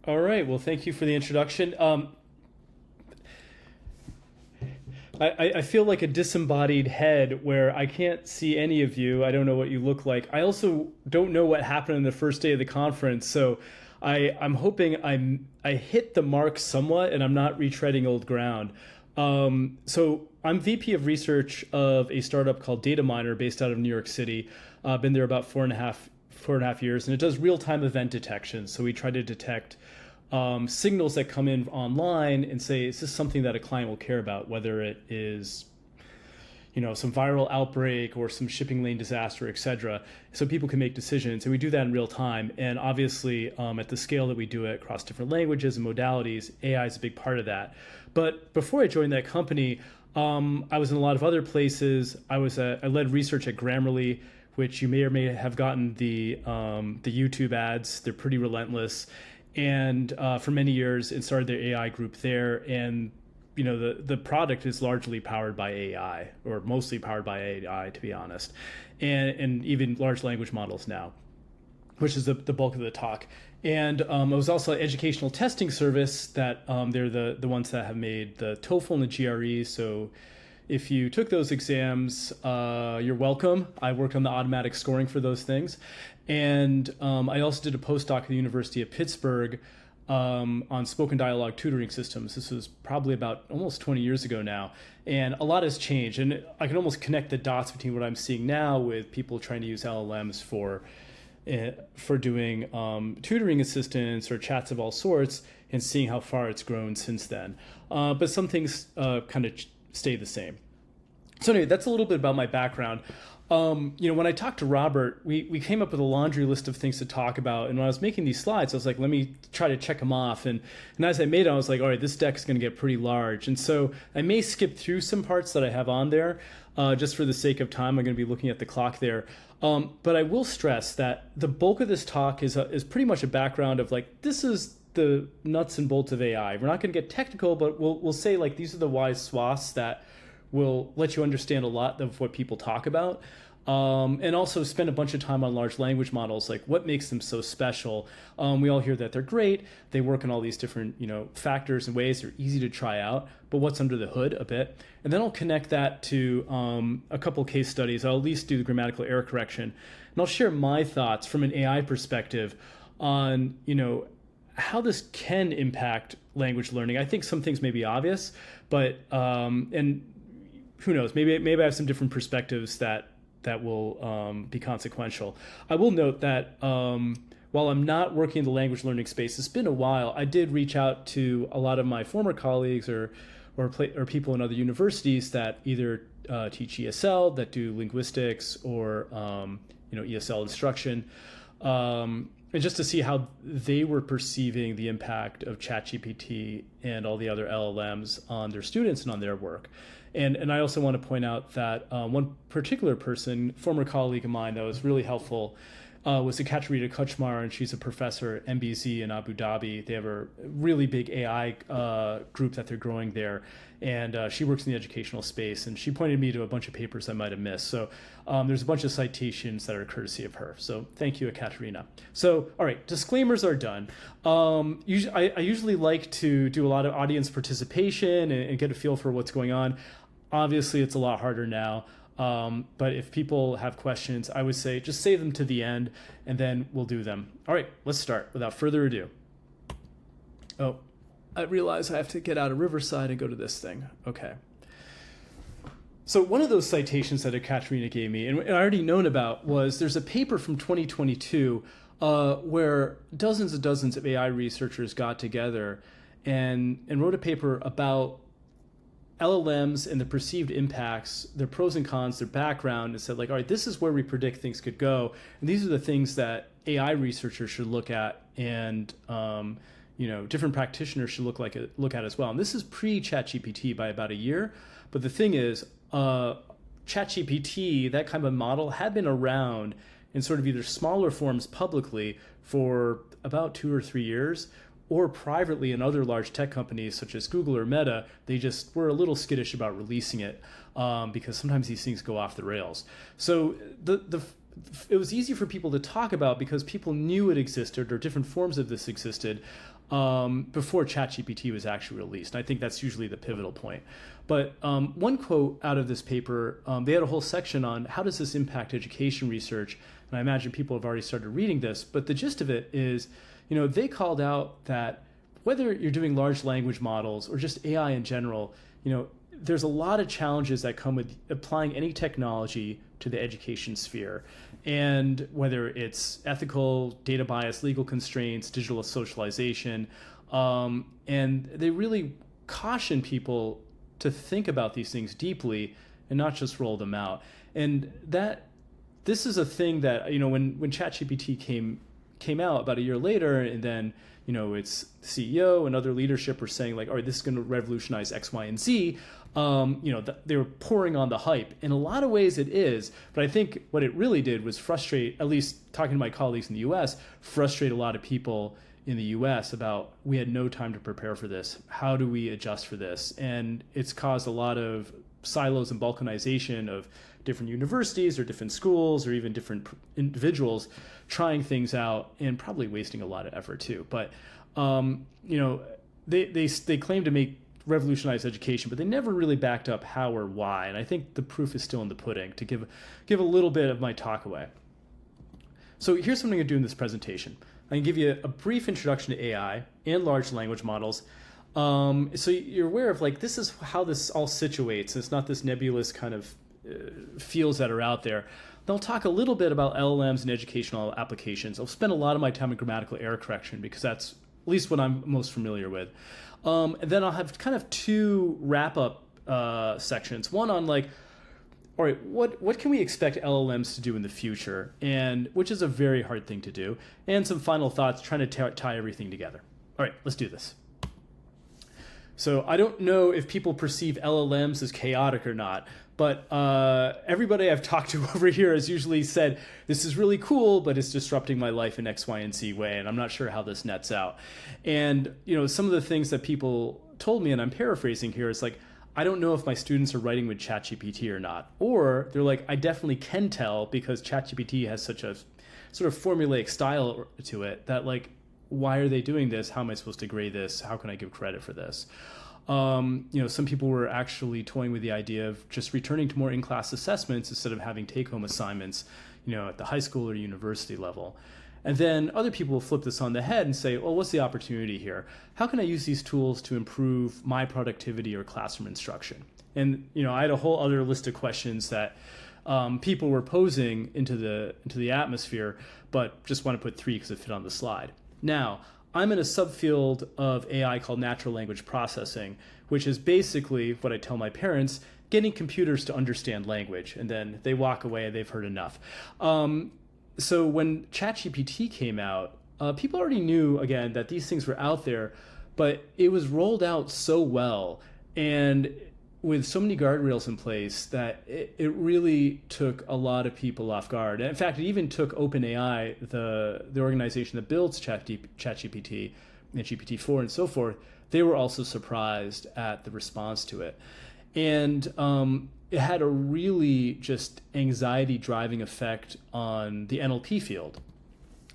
All right. Well, thank you for the introduction. I feel like a disembodied head where I can't see any of you. I don't know what you look like. I also don't know what happened on the first day of the conference. So I'm hoping I hit the mark somewhat and I'm not retreading old ground. So I'm VP of research of a startup called Dataminr based out of New York City. Been there about four and a half years, and it does real-time event detection. So we try to detect signals that come in online and say, is this something that a client will care about, whether it is some viral outbreak or some shipping lane disaster, et cetera, so people can make decisions. And we do that in real time. And obviously, at the scale that we do it across different languages and modalities, AI is a big part of that. But before I joined that company, I was in a lot of other places. I led research at Grammarly, which you may or may have gotten the YouTube ads. They're pretty relentless. And for many years, it started their AI group there. And the product is largely powered by AI, or mostly powered by AI, to be honest, and even large language models now, which is the bulk of the talk. And it was also an educational testing service that they're the ones that have made the TOEFL and the GRE. So if you took those exams, you're welcome. I worked on the automatic scoring for those things. And I also did a postdoc at the University of Pittsburgh on spoken dialogue tutoring systems. This was probably about almost 20 years ago now. And a lot has changed. And I can almost connect the dots between what I'm seeing now with people trying to use LLMs for doing tutoring assistance or chats of all sorts, and seeing how far it's grown since then. But some things kind of stay the same. So anyway, that's a little bit about my background. When I talked to Robert, we came up with a laundry list of things to talk about. And when I was making these slides, I was like, let me try to check them off. And as I made it, I was like, all right, this deck is going to get pretty large. And so I may skip through some parts that I have on there just for the sake of time. I'm going to be looking at the clock there. But I will stress that the bulk of this talk is pretty much a background of like, this is the nuts and bolts of AI. We're not going to get technical, but we'll say like these are the wise swaths that will let you understand a lot of what people talk about. And also spend a bunch of time on large language models, like what makes them so special. We all hear that they're great. They work in all these different, factors and ways. They're easy to try out, but what's under the hood a bit. And then I'll connect that to a couple case studies. I'll at least do the grammatical error correction. And I'll share my thoughts from an AI perspective on, how this can impact language learning. I think some things may be obvious, but, and who knows, maybe I have some different perspectives that will be consequential. I will note that while I'm not working in the language learning space, it's been a while. I did reach out to a lot of my former colleagues or people in other universities that either teach ESL, that do linguistics, or ESL instruction, and just to see how they were perceiving the impact of ChatGPT and all the other LLMs on their students and on their work. And I also want to point out that one particular person, former colleague of mine that was really helpful, was Ekaterina Kuchmar, and she's a professor at MBZ in Abu Dhabi. They have a really big AI group that they're growing there, and she works in the educational space, and she pointed me to a bunch of papers I might have missed. So there's a bunch of citations that are courtesy of her. So thank you, Ekaterina. So, all right, disclaimers are done. I usually like to do a lot of audience participation and get a feel for what's going on. Obviously, it's a lot harder now. But if people have questions, I would say just save them to the end, and then we'll do them. All right, let's start without further ado. Oh, I realize I have to get out of Riverside and go to this thing. Okay. So one of those citations that Ekaterina gave me, and I already known about, was there's a paper from 2022 where dozens and dozens of AI researchers got together and wrote a paper about LLMs and the perceived impacts, their pros and cons, their background, and said like, all right, this is where we predict things could go. And these are the things that AI researchers should look at, and different practitioners should look at as well. And this is pre-ChatGPT by about a year. But the thing is, ChatGPT, that kind of model, had been around in sort of either smaller forms publicly for about 2 or 3 years, or privately in other large tech companies such as Google or Meta. They just were a little skittish about releasing it because sometimes these things go off the rails. So it was easy for people to talk about because people knew it existed, or different forms of this existed. before ChatGPT was actually released. And I think that's usually the pivotal point. But one quote out of this paper, they had a whole section on how does this impact education research. And I imagine people have already started reading this. But the gist of it is, they called out that whether you're doing large language models or just AI in general, there's a lot of challenges that come with applying any technology to the education sphere. And whether it's ethical, data bias, legal constraints, digital socialization, and they really caution people to think about these things deeply and not just roll them out. And this is a thing that, when ChatGPT came out about a year later, and then its CEO and other leadership were saying like, all right, this is going to revolutionize X, Y, and Z. They were pouring on the hype. In a lot of ways it is, but I think what it really did was frustrate, at least talking to my colleagues in the US, frustrate a lot of people in the US about we had no time to prepare for this. How do we adjust for this? And it's caused a lot of silos and balkanization of different universities or different schools or even different individuals trying things out and probably wasting a lot of effort too. But they claim to revolutionize education, but they never really backed up how or why. And I think the proof is still in the pudding. To give a little bit of my talk away. So here's what I'm going to do in this presentation. I can give you a brief introduction to AI and large language models. So you're aware of this is how this all situates. It's not this nebulous kind of fields that are out there. They'll talk a little bit about LLMs and educational applications. I'll spend a lot of my time in grammatical error correction because that's at least what I'm most familiar with. And then I'll have kind of two wrap-up sections. One on all right, what can we expect LLMs to do in the future, and which is a very hard thing to do, and some final thoughts trying to tie everything together. All right, let's do this. So I don't know if people perceive LLMs as chaotic or not, but everybody I've talked to over here has usually said, this is really cool, but it's disrupting my life in X, Y, and Z way, and I'm not sure how this nets out. And some of the things that people told me, and I'm paraphrasing here, is I don't know if my students are writing with ChatGPT or not. Or they're like, I definitely can tell because ChatGPT has such a sort of formulaic style to it that why are they doing this? How am I supposed to grade this? How can I give credit for this? Some people were actually toying with the idea of just returning to more in-class assessments instead of having take-home assignments, at the high school or university level. And then other people will flip this on the head and say, well, what's the opportunity here? How can I use these tools to improve my productivity or classroom instruction? And, I had a whole other list of questions that people were posing into the atmosphere, but just want to put three because it fit on the slide. Now, I'm in a subfield of AI called natural language processing, which is basically what I tell my parents, getting computers to understand language. And then they walk away and they've heard enough. So when ChatGPT came out, people already knew, again, that these things were out there, but it was rolled out so well and with so many guardrails in place that it really took a lot of people off guard. And in fact, it even took OpenAI, the organization that builds ChatGPT and GPT-4 and so forth, they were also surprised at the response to it. And it had a really just anxiety driving effect on the NLP field.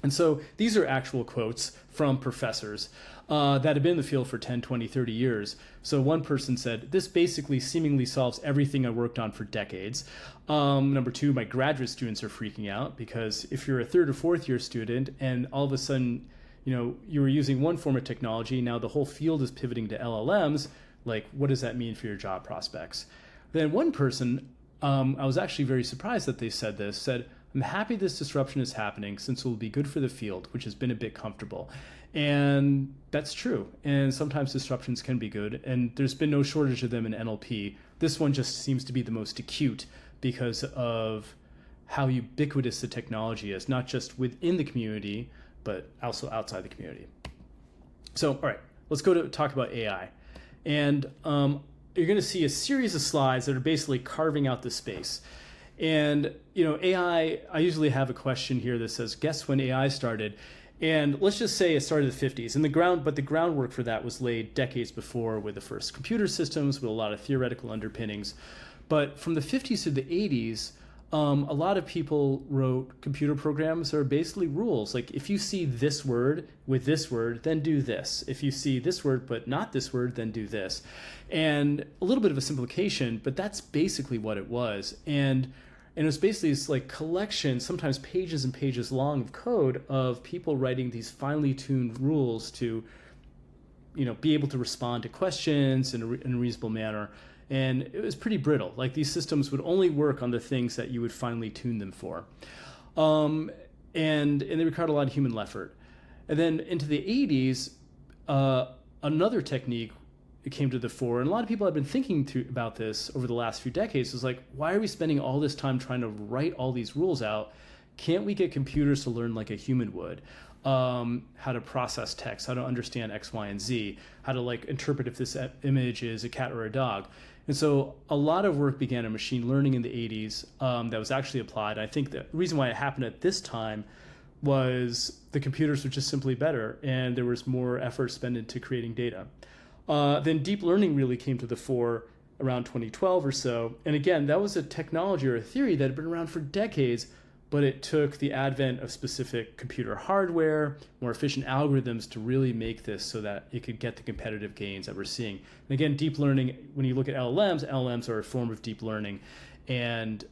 And so these are actual quotes from professors that have been in the field for 10, 20, 30 years. So one person said, this basically seemingly solves everything I worked on for decades. Number two, my graduate students are freaking out because if you're a third or fourth year student and all of a sudden, you were using one form of technology, now the whole field is pivoting to LLMs, what does that mean for your job prospects? Then one person, I was actually very surprised that they said this, said, I'm happy this disruption is happening since it will be good for the field, which has been a bit comfortable. And that's true. And sometimes disruptions can be good. And there's been no shortage of them in NLP. This one just seems to be the most acute because of how ubiquitous the technology is, not just within the community, but also outside the community. So, all right, let's go to talk about AI. And you're going to see a series of slides that are basically carving out the space. And, AI, I usually have a question here that says, guess when AI started? And let's just say it started in the 50s. But the groundwork for that was laid decades before with the first computer systems with a lot of theoretical underpinnings. But from the 50s to the 80s, a lot of people wrote computer programs that are basically rules. Like if you see this word with this word, then do this. If you see this word but not this word, then do this. And a little bit of a simplification, but that's basically what it was. And it was basically this like collection, sometimes pages and pages long of code of people writing these finely tuned rules to, be able to respond to questions in a reasonable manner. And it was pretty brittle. Like these systems would only work on the things that you would finely tune them for. And they required a lot of human effort. And then into the 80s, another technique came to the fore. And a lot of people have been thinking about this over the last few decades. It's like, why are we spending all this time trying to write all these rules out? Can't we get computers to learn like a human would? How to process text, how to understand X, Y, and Z, how to like interpret if this image is a cat or a dog. And so a lot of work began in machine learning in the 80s that was actually applied. I think the reason why it happened at this time was the computers were just simply better and there was more effort spent into creating data. Then deep learning really came to the fore around 2012 or so. And again, that was a technology or a theory that had been around for decades, but it took the advent of specific computer hardware, more efficient algorithms to really make this so that it could get the competitive gains that we're seeing. And again, deep learning, when you look at LLMs are a form of deep learning. And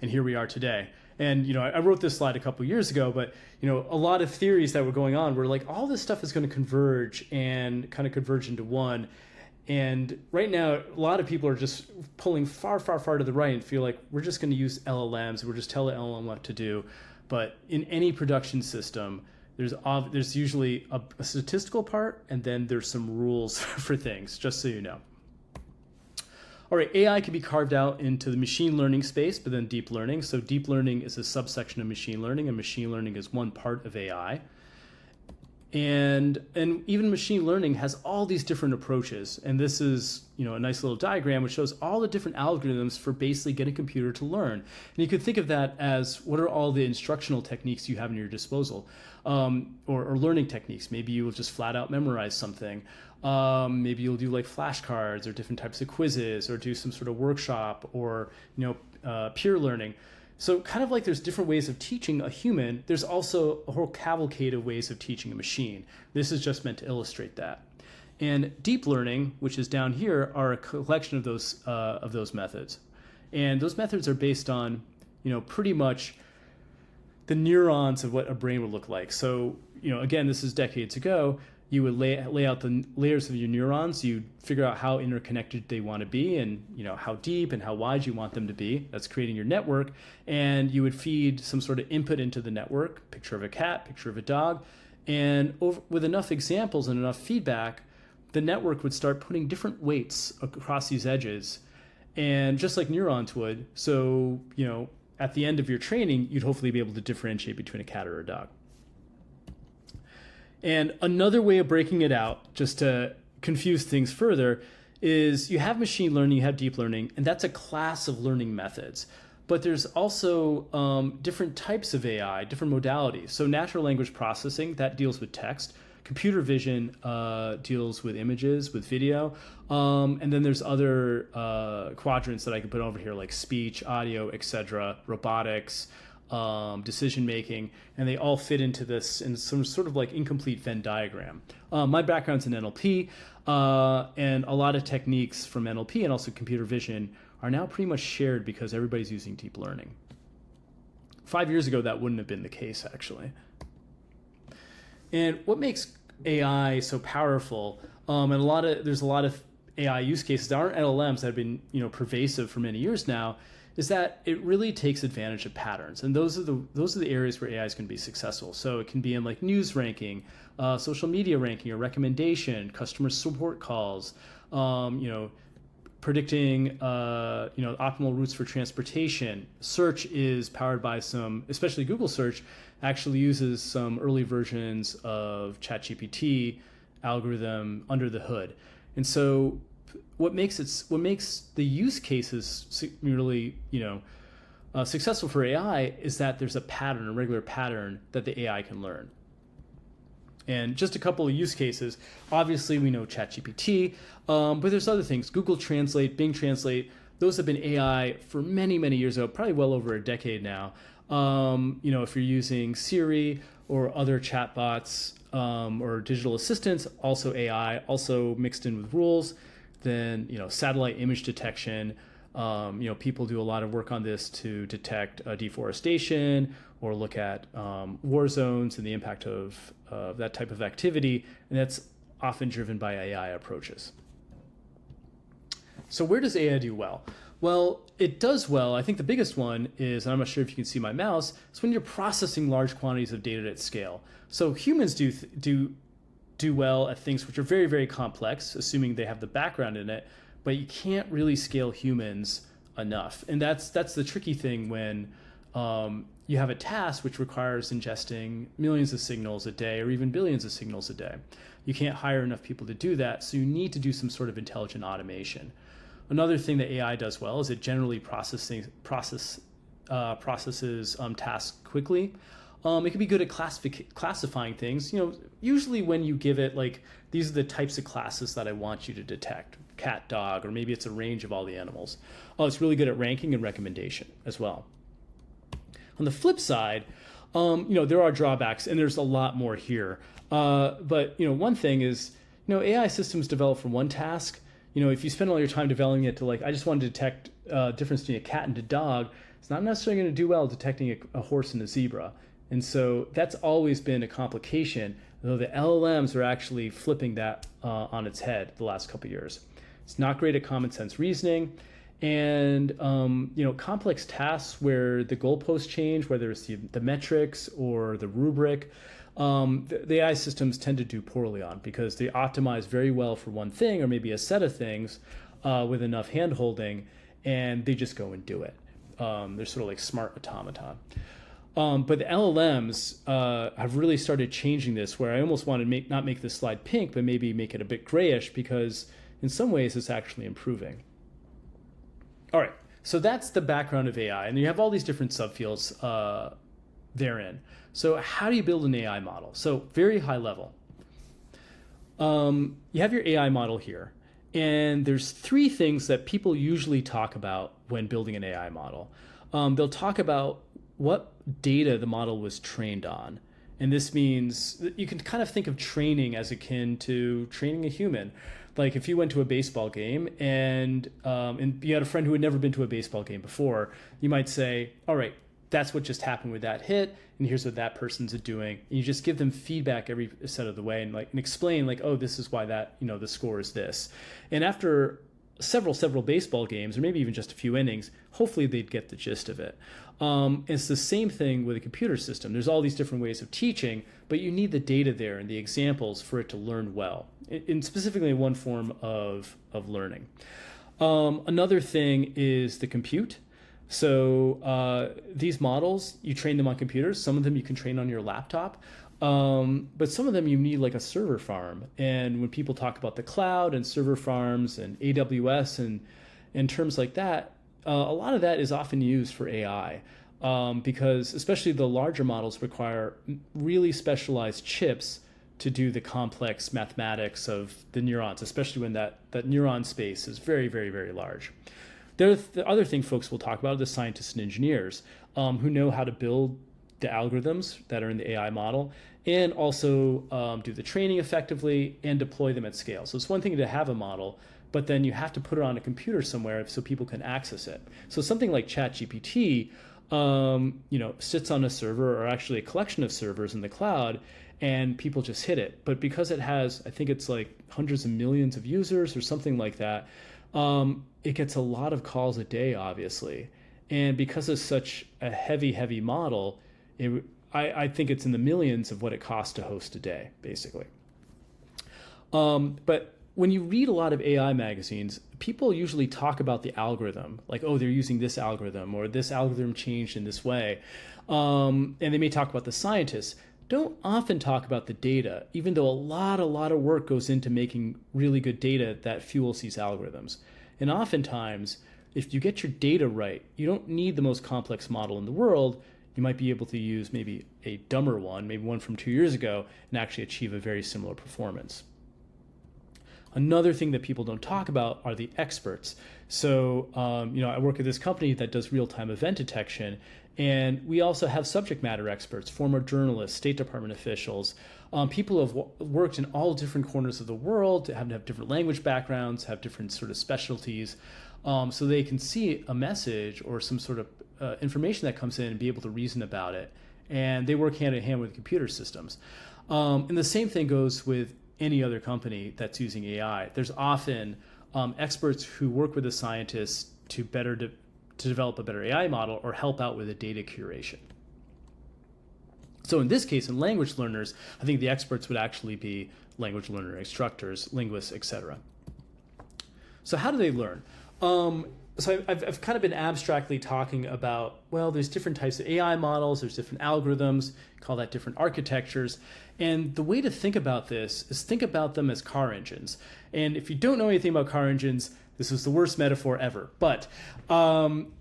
here we are today. And, I wrote this slide a couple years ago, but, a lot of theories that were going on were like, all this stuff is going to converge and kind of converge into one. And right now, a lot of people are just pulling far, far, far to the right and feel like we're just going to use LLMs. We're just tell the LLM what to do. But in any production system, there's usually a statistical part, and then there's some rules for things, just so you know. All right, AI can be carved out into the machine learning space, but then deep learning. So deep learning is a subsection of machine learning, and machine learning is one part of AI. And even machine learning has all these different approaches. And this is, a nice little diagram which shows all the different algorithms for basically getting a computer to learn. And you could think of that as what are all the instructional techniques you have in your disposal, or learning techniques. Maybe you will just flat out memorize something. Maybe you'll do like flashcards or different types of quizzes or do some sort of workshop or, peer learning. So kind of like there's different ways of teaching a human, there's also a whole cavalcade of ways of teaching a machine. This is just meant to illustrate that. And deep learning, which is down here, are a collection of those methods. And those methods are based on, pretty much the neurons of what a brain would look like. So, again, this is decades ago. You would lay out the layers of your neurons. You figure out how interconnected they want to be and how deep and how wide you want them to be. That's creating your network. And you would feed some sort of input into the network, picture of a cat, picture of a dog. And with enough examples and enough feedback, the network would start putting different weights across these edges. And just like neurons would. So, at the end of your training, you'd hopefully be able to differentiate between a cat or a dog. And another way of breaking it out, just to confuse things further, is you have machine learning, you have deep learning, and that's a class of learning methods. But there's also different types of AI, different modalities. So natural language processing, that deals with text. Computer vision deals with images, with video. And then there's other quadrants that I could put over here, like speech, audio, etc., robotics, decision making, and they all fit into this in some sort of like incomplete Venn diagram. My background's in NLP, and a lot of techniques from NLP and also computer vision are now pretty much shared because everybody's using deep learning. 5 years ago, that wouldn't have been the case, actually. And what makes AI so powerful, and there's a lot of AI use cases that aren't LLMs that have been pervasive for many years now, is that it really takes advantage of patterns. And those are the areas where AI is going to be successful. So it can be in like news ranking, social media ranking or recommendation, customer support calls, predicting optimal routes for transportation. Search is powered by especially Google search actually uses some early versions of ChatGPT algorithm under the hood. And so what makes the use cases really successful for AI is that there's a regular pattern that the AI can learn. And just a couple of use cases. Obviously, we know ChatGPT, but there's other things. Google Translate, Bing Translate, those have been AI for many, many years ago, probably well over a decade now. If you're using Siri or other chatbots or digital assistants, also AI, also mixed in with rules. Then, satellite image detection. People do a lot of work on this to detect deforestation or look at war zones and the impact of that type of activity. And that's often driven by AI approaches. So where does AI do well? Well, it does well. I think the biggest one is, and I'm not sure if you can see my mouse, it's when you're processing large quantities of data at scale. So humans do well at things which are very, very complex, assuming they have the background in it, but you can't really scale humans enough. And that's the tricky thing when you have a task which requires ingesting millions of signals a day or even billions of signals a day. You can't hire enough people to do that, so you need to do some sort of intelligent automation. Another thing that AI does well is it generally processes tasks quickly. It can be good at classifying things. Usually when you give it, like, these are the types of classes that I want you to detect, cat, dog, or maybe it's a range of all the animals. It's really good at ranking and recommendation as well. On the flip side, there are drawbacks, and there's a lot more here. But one thing is, AI systems develop for one task. If you spend all your time developing it to, like, I just want to detect difference between a cat and a dog, it's not necessarily going to do well detecting a horse and a zebra. And so that's always been a complication, though the LLMs are actually flipping that on its head the last couple of years. It's not great at common sense reasoning. And complex tasks where the goalposts change, whether it's the metrics or the rubric, the AI systems tend to do poorly on because they optimize very well for one thing or maybe a set of things with enough hand-holding, and they just go and do it. They're sort of like smart automaton. But the LLMs have really started changing this, where I almost want to not make this slide pink, but maybe make it a bit grayish, because in some ways it's actually improving. All right, so that's the background of AI, and you have all these different subfields therein. So how do you build an AI model? So very high level. You have your AI model here, and there's three things that people usually talk about when building an AI model. They'll talk about what data the model was trained on. And this means that you can kind of think of training as akin to training a human. Like if you went to a baseball game and you had a friend who had never been to a baseball game before, you might say, all right, that's what just happened with that hit, and here's what that person's doing. And you just give them feedback every step of the way and explain, like, oh, this is why that, the score is this. And after several baseball games, or maybe even just a few innings, hopefully they'd get the gist of it. It's the same thing with a computer system. There's all these different ways of teaching, but you need the data there and the examples for it to learn well, and specifically one form of learning. Another thing is the compute. So these models, you train them on computers. Some of them you can train on your laptop. But some of them you need like a server farm. And when people talk about the cloud and server farms and AWS and terms like that, a lot of that is often used for AI because especially the larger models require really specialized chips to do the complex mathematics of the neurons, especially when that neuron space is very, very, very large. The other thing folks will talk about are the scientists and engineers who know how to build the algorithms that are in the AI model, and also do the training effectively and deploy them at scale. So it's one thing to have a model, but then you have to put it on a computer somewhere so people can access it. So something like ChatGPT, sits on a server, or actually a collection of servers in the cloud, and people just hit it. But because it has, I think it's like hundreds of millions of users or something like that, it gets a lot of calls a day, obviously. And because it's such a heavy model, I think it's in the millions of what it costs to host a day, basically. But when you read a lot of AI magazines, people usually talk about the algorithm, like, oh, they're using this algorithm, or this algorithm changed in this way. And they may talk about the scientists. Don't often talk about the data, even though a lot of work goes into making really good data that fuels these algorithms. And oftentimes, if you get your data right, you don't need the most complex model in the world. You might be able to use maybe a dumber one, maybe one from 2 years ago, and actually achieve a very similar performance. Another thing that people don't talk about are the experts. So, I work at this company that does real-time event detection, and we also have subject matter experts, former journalists, State Department officials, people who have worked in all different corners of the world, have different language backgrounds, have different sort of specialties, so they can see a message or some sort of information that comes in and be able to reason about it. And they work hand in hand with computer systems. And the same thing goes with any other company that's using AI. There's often experts who work with the scientists to develop a better AI model or help out with the data curation. So in this case, in language learners, I think the experts would actually be language learner instructors, linguists, etc. So how do they learn? So I've kind of been abstractly talking about, well, there's different types of AI models, there's different algorithms, call that different architectures. And the way to think about this is think about them as car engines. And if you don't know anything about car engines, this is the worst metaphor ever. But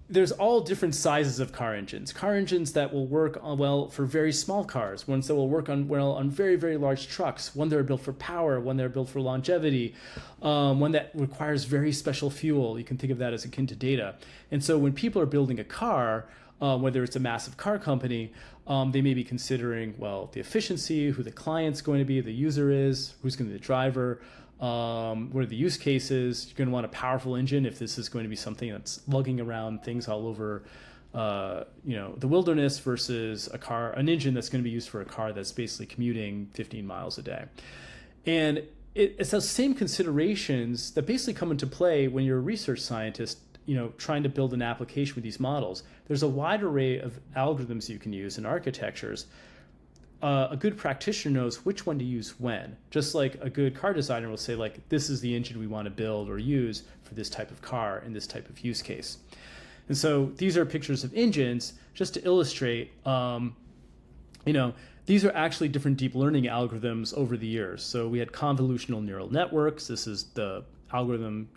there's all different sizes of car engines. Car engines that will work well for very small cars, ones that will work well on very, very large trucks, one that are built for power, one that are built for longevity, one that requires very special fuel. You can think of that as akin to data. And so when people are building a car, whether it's a massive car company, they may be considering, well, the efficiency, who the client's going to be, the user is, who's going to be the driver, what are the use cases. You're going to want a powerful engine if this is going to be something that's lugging around things all over the wilderness versus an engine that's going to be used for a car that's basically commuting 15 miles a day. And it's those same considerations that basically come into play when you're a research scientist trying to build an application with these models. There's a wide array of algorithms you can use and architectures. A good practitioner knows which one to use when, just like a good car designer will say, like, this is the engine we want to build or use for this type of car in this type of use case. And so these are pictures of engines just to illustrate, these are actually different deep learning algorithms over the years. So we had convolutional neural networks. This is the algorithm,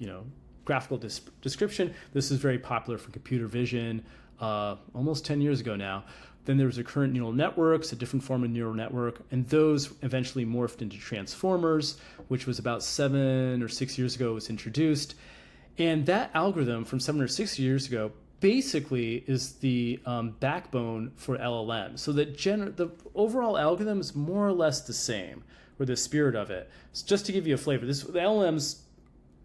graphical description. This is very popular for computer vision almost 10 years ago now. Then there was recurrent neural networks, a different form of neural network, and those eventually morphed into transformers, which was about 7 or 6 years ago was introduced. And that algorithm from 7 or 6 years ago basically is the backbone for LLMs. So that the overall algorithm is more or less the same, or the spirit of it. So just to give you a flavor, the LLMs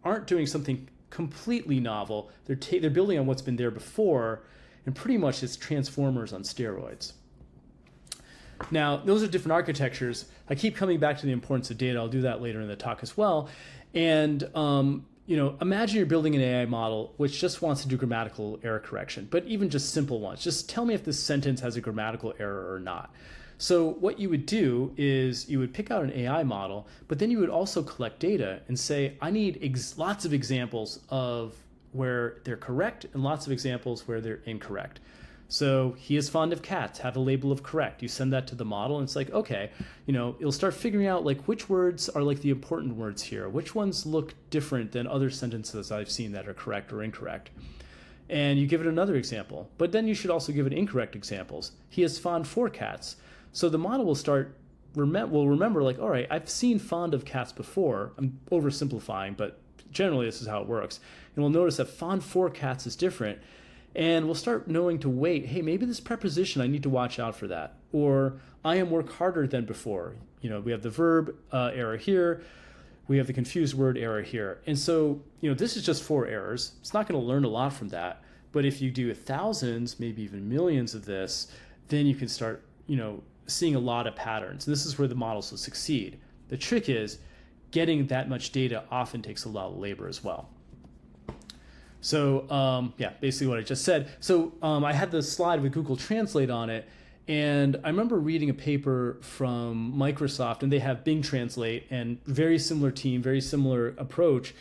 aren't doing something completely novel. They're building on what's been there before, and pretty much it's transformers on steroids. Now, those are different architectures. I keep coming back to the importance of data. I'll do that later in the talk as well. And imagine you're building an AI model which just wants to do grammatical error correction, but even just simple ones. Just tell me if this sentence has a grammatical error or not. So what you would do is you would pick out an AI model, but then you would also collect data and say, I need lots of examples of where they're correct and lots of examples where they're incorrect. So he is fond of cats, have a label of correct. You send that to the model and it's like, okay, it'll start figuring out like which words are like the important words here, which ones look different than other sentences I've seen that are correct or incorrect. And you give it another example, but then you should also give it incorrect examples. He is fond for cats. So the model will remember like, all right, I've seen fond of cats before. I'm oversimplifying, but generally this is how it works. And we'll notice that fond for cats is different. And we'll start knowing to wait, hey, maybe this preposition, I need to watch out for that. Or I am work harder than before. We have the verb error here. We have the confused word error here. And so, this is just 4 errors. It's not going to learn a lot from that. But if you do thousands, maybe even millions of this, then you can start, seeing a lot of patterns. And this is where the models will succeed. The trick is getting that much data often takes a lot of labor as well. So basically what I just said. So I had this slide with Google Translate on it, and I remember reading a paper from Microsoft, and they have Bing Translate, and very similar team, very similar approach.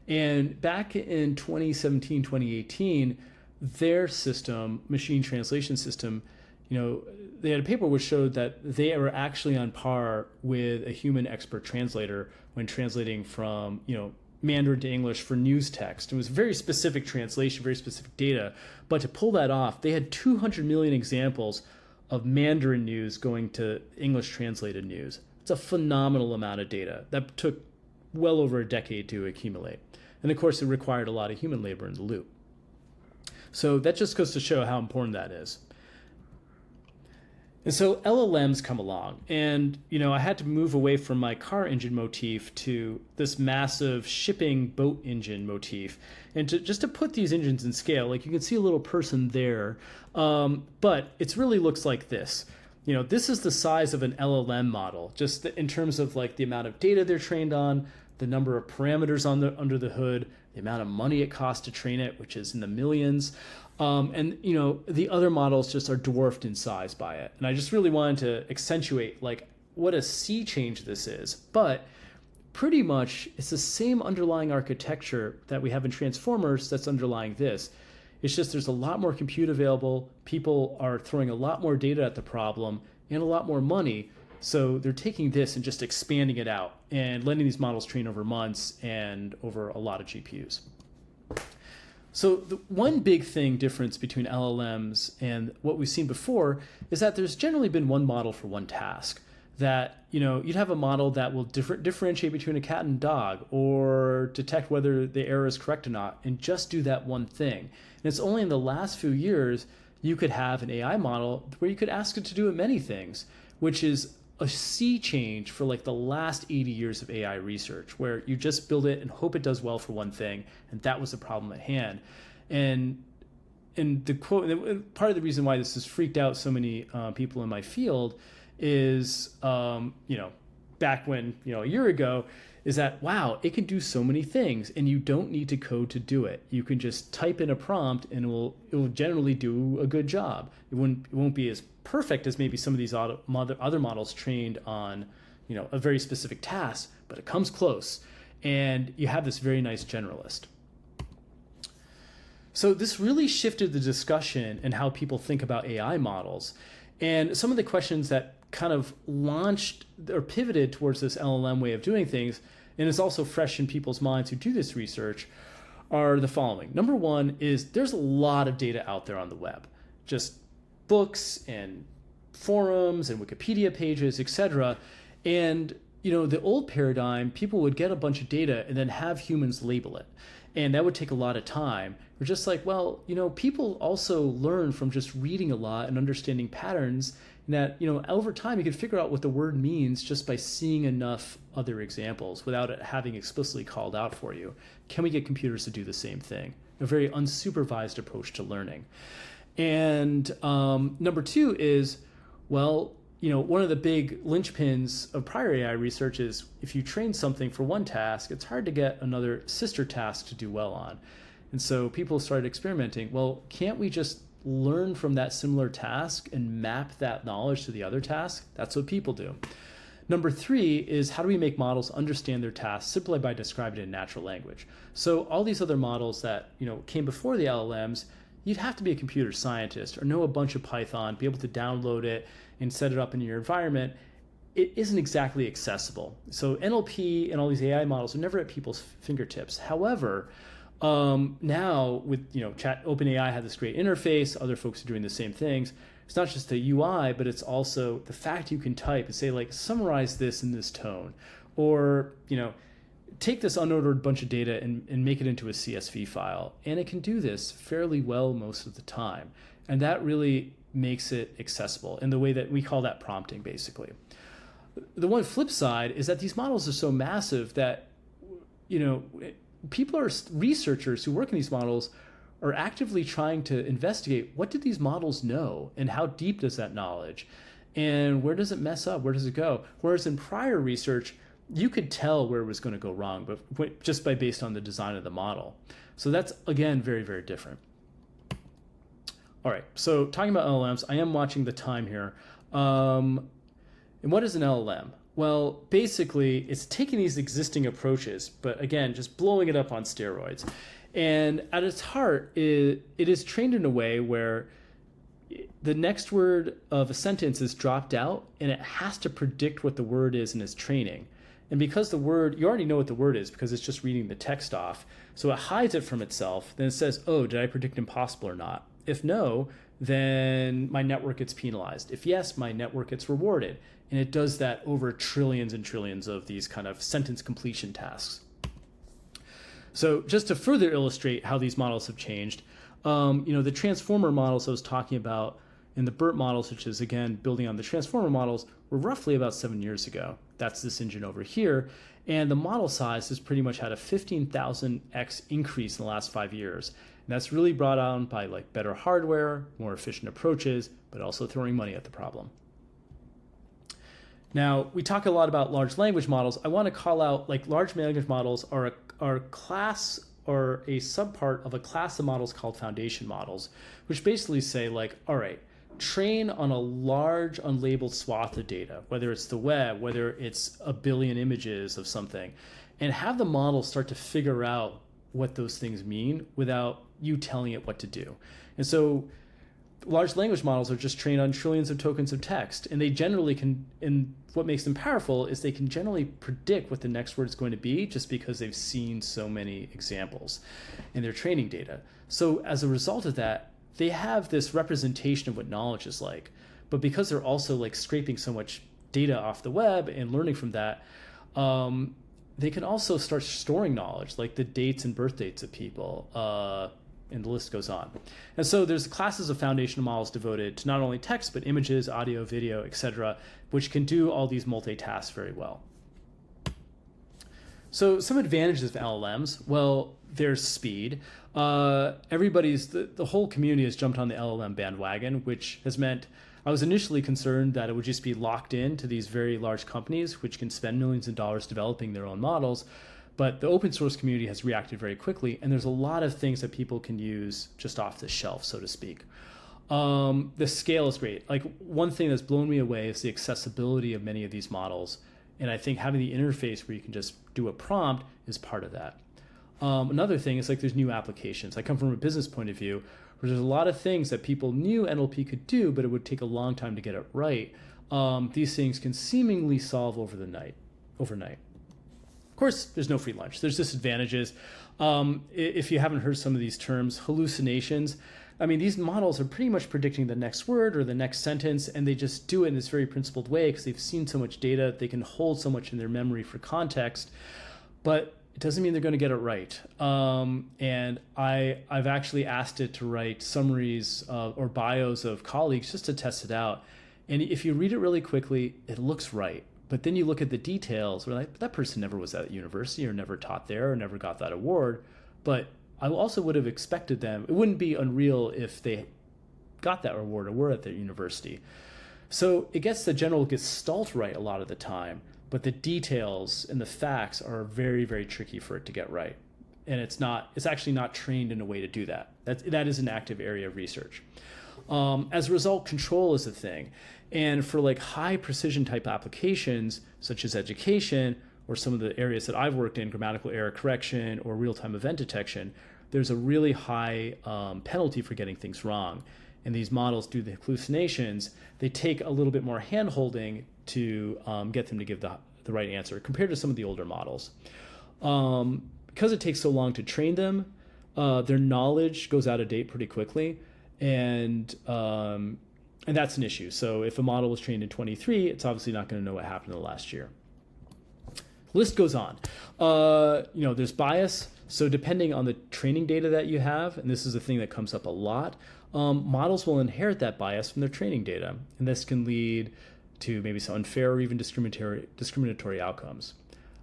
And back in 2017, 2018, their system, machine translation system, they had a paper which showed that they were actually on par with a human expert translator when translating from, Mandarin to English for news text. It was very specific translation, very specific data. But to pull that off, they had 200 million examples of Mandarin news going to English translated news. It's a phenomenal amount of data that took well over a decade to accumulate. And of course, it required a lot of human labor in the loop. So that just goes to show how important that is. And so LLMs come along, and I had to move away from my car engine motif to this massive shipping boat engine motif, and just to put these engines in scale. Like you can see a little person there, but it really looks like this. This is the size of an LLM model, just in terms of like the amount of data they're trained on, the number of parameters under the hood, the amount of money it costs to train it, which is in the millions. And the other models just are dwarfed in size by it. And I just really wanted to accentuate like what a sea change this is. But pretty much it's the same underlying architecture that we have in transformers that's underlying this. It's just there's a lot more compute available. People are throwing a lot more data at the problem and a lot more money. So they're taking this and just expanding it out and letting these models train over months and over a lot of GPUs. So the one big difference between LLMs and what we've seen before is that there's generally been one model for one task. That you'd have a model that will differentiate between a cat and dog, or detect whether the error is correct or not, and just do that one thing. And it's only in the last few years you could have an AI model where you could ask it to do many things, which is a sea change for like the last 80 years of AI research, where you just build it and hope it does well for one thing, and that was the problem at hand. And the quote, part of the reason why this has freaked out so many people in my field is, back when, a year ago, is that, wow, it can do so many things and you don't need to code to do it. You can just type in a prompt and it will generally do a good job. It won't be as perfect as maybe some of these other models trained on, a very specific task, but it comes close. And you have this very nice generalist. So this really shifted the discussion and how people think about AI models. And some of the questions that kind of launched or pivoted towards this LLM way of doing things, and is also fresh in people's minds who do this research, are the following. Number one is there's a lot of data out there on the web, just books and forums and Wikipedia pages, etc. And the old paradigm, people would get a bunch of data and then have humans label it. And that would take a lot of time. We're just like, well, people also learn from just reading a lot and understanding patterns, and that, over time you can figure out what the word means just by seeing enough other examples without it having explicitly called out for you. Can we get computers to do the same thing? A very unsupervised approach to learning. And number two is, well, one of the big linchpins of prior AI research is if you train something for one task, it's hard to get another sister task to do well on. And so people started experimenting. Well, can't we just learn from that similar task and map that knowledge to the other task? That's what people do. Number three is, how do we make models understand their tasks simply by describing it in natural language? So all these other models that came before the LLMs, you'd have to be a computer scientist or know a bunch of Python, be able to download it and set it up in your environment. It isn't exactly accessible. So NLP and all these AI models are never at people's fingertips. However, now with OpenAI had this great interface, other folks are doing the same things. It's not just the UI, but it's also the fact you can type and say, like, summarize this in this tone, or take this unordered bunch of data and make it into a CSV file. And it can do this fairly well most of the time. And that really makes it accessible in the way that we call that prompting, basically. The one flip side is that these models are so massive that, researchers who work in these models are actively trying to investigate, what did these models know and how deep does that knowledge? And where does it mess up? Where does it go? Whereas in prior research, you could tell where it was going to go wrong, but just based on the design of the model. So that's, again, very, very different. All right, so talking about LLMs, I am watching the time here. And what is an LLM? Well, basically, it's taking these existing approaches, but again, just blowing it up on steroids. And at its heart, it is trained in a way where the next word of a sentence is dropped out, and it has to predict what the word is in its training. And because the word, you already know what the word is because it's just reading the text off, so it hides it from itself. Then it says, oh, did I predict impossible or not? If no, then my network gets penalized. If yes, my network gets rewarded. And it does that over trillions and trillions of these kind of sentence completion tasks. So just to further illustrate how these models have changed, the transformer models I was talking about in the BERT models, which is, again, building on the transformer models, were roughly about 7 years ago. That's this engine over here. And the model size has pretty much had a 15,000x increase in the last 5 years. And that's really brought on by like better hardware, more efficient approaches, but also throwing money at the problem. Now, we talk a lot about large language models. I want to call out, like, large language models are a class or a subpart of a class of models called foundation models, which basically say, like, all right, train on a large unlabeled swath of data, whether it's the web, whether it's a billion images of something, and have the model start to figure out what those things mean without you telling it what to do. And so large language models are just trained on trillions of tokens of text, and they generally can, and what makes them powerful is they can generally predict what the next word is going to be just because they've seen so many examples in their training data. So as a result of that, they have this representation of what knowledge is like. But because they're also like scraping so much data off the web and learning from that, they can also start storing knowledge, like the dates and birth dates of people, and the list goes on. And so there's classes of foundational models devoted to not only text, but images, audio, video, etc., which can do all these multitasks very well. So some advantages of LLMs, well, there's speed. The whole community has jumped on the LLM bandwagon, which has meant I was initially concerned that it would just be locked into these very large companies, which can spend millions of dollars developing their own models. But the open source community has reacted very quickly, and there's a lot of things that people can use just off the shelf, so to speak. The scale is great. Like, one thing that's blown me away is the accessibility of many of these models. And I think having the interface where you can just do a prompt is part of that. Another thing is, like, there's new applications. I come from a business point of view where there's a lot of things that people knew NLP could do, but it would take a long time to get it right. These things can seemingly solve overnight. Of course, there's no free lunch. There's disadvantages. If you haven't heard some of these terms, hallucinations. I mean, these models are pretty much predicting the next word or the next sentence, and they just do it in this very principled way because they've seen so much data, they can hold so much in their memory for context, but it doesn't mean they're going to get it right. And I've actually asked it to write summaries or bios of colleagues just to test it out. And if you read it really quickly, it looks right. But then you look at the details, where like, that person never was at university or never taught there or never got that award. But I also would have expected them. It wouldn't be unreal if they got that award or were at their university. So it gets the general gestalt right a lot of the time, but the details and the facts are very, very tricky for it to get right. And it's actually not trained in a way to do that. That is an active area of research. As a result, control is a thing. And for like high precision type applications, such as education, or some of the areas that I've worked in, grammatical error correction or real-time event detection, there's a really high penalty for getting things wrong. And these models do the hallucinations. They take a little bit more hand-holding to get them to give the right answer compared to some of the older models. Because it takes so long to train them, their knowledge goes out of date pretty quickly. And that's an issue. So if a model was trained in 23, it's obviously not going to know what happened in the last year. List goes on. There's bias. So depending on the training data that you have, and this is a thing that comes up a lot, models will inherit that bias from their training data. And this can lead to maybe some unfair or even discriminatory outcomes.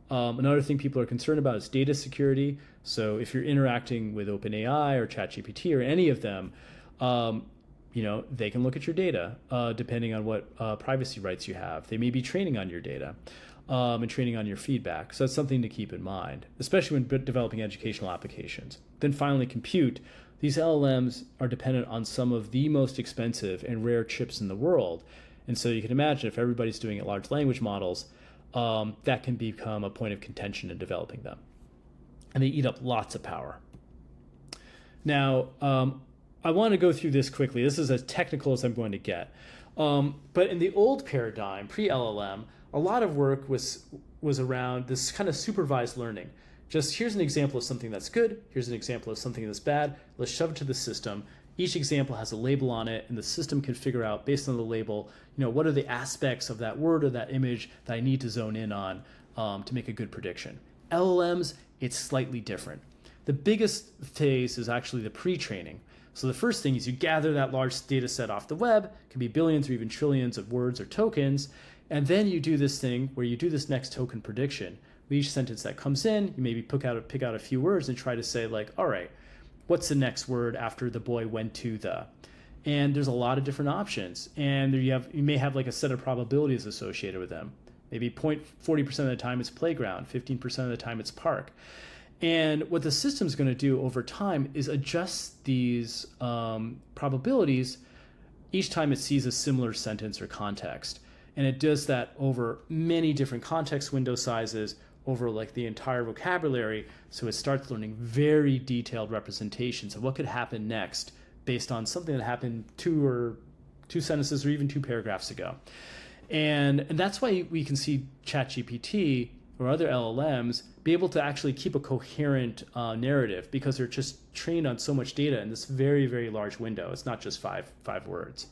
Another thing people are concerned about is data security. So if you're interacting with OpenAI or ChatGPT or any of them, they can look at your data depending on what privacy rights you have. They may be training on your data and training on your feedback. So that's something to keep in mind, especially when developing educational applications. Then finally, compute. These LLMs are dependent on some of the most expensive and rare chips in the world. And so you can imagine if everybody's doing it large language models, that can become a point of contention in developing them. And they eat up lots of power. Now, I want to go through this quickly. This is as technical as I'm going to get. But in the old paradigm, pre-LLM, a lot of work was around this kind of supervised learning. Just here's an example of something that's good. Here's an example of something that's bad. Let's shove it to the system. Each example has a label on it, and the system can figure out, based on the label, what are the aspects of that word or that image that I need to zone in on to make a good prediction. LLMs, it's slightly different. The biggest phase is actually the pre-training. So the first thing is you gather that large data set off the web, it can be billions or even trillions of words or tokens, and then you do this thing where you do this next token prediction. With each sentence that comes in, you maybe pick out a few words and try to say like, all right, what's the next word after the boy went to the? And there's a lot of different options. And there you may have like a set of probabilities associated with them. Maybe 40% of the time it's playground, 15% of the time it's park. And what the system's going to do over time is adjust these probabilities each time it sees a similar sentence or context. And it does that over many different context window sizes, over like the entire vocabulary. So it starts learning very detailed representations of what could happen next based on something that happened two sentences or even 2 paragraphs ago. And that's why we can see ChatGPT or other LLMs be able to actually keep a coherent narrative, because they're just trained on so much data in this very, very large window. It's not just five words.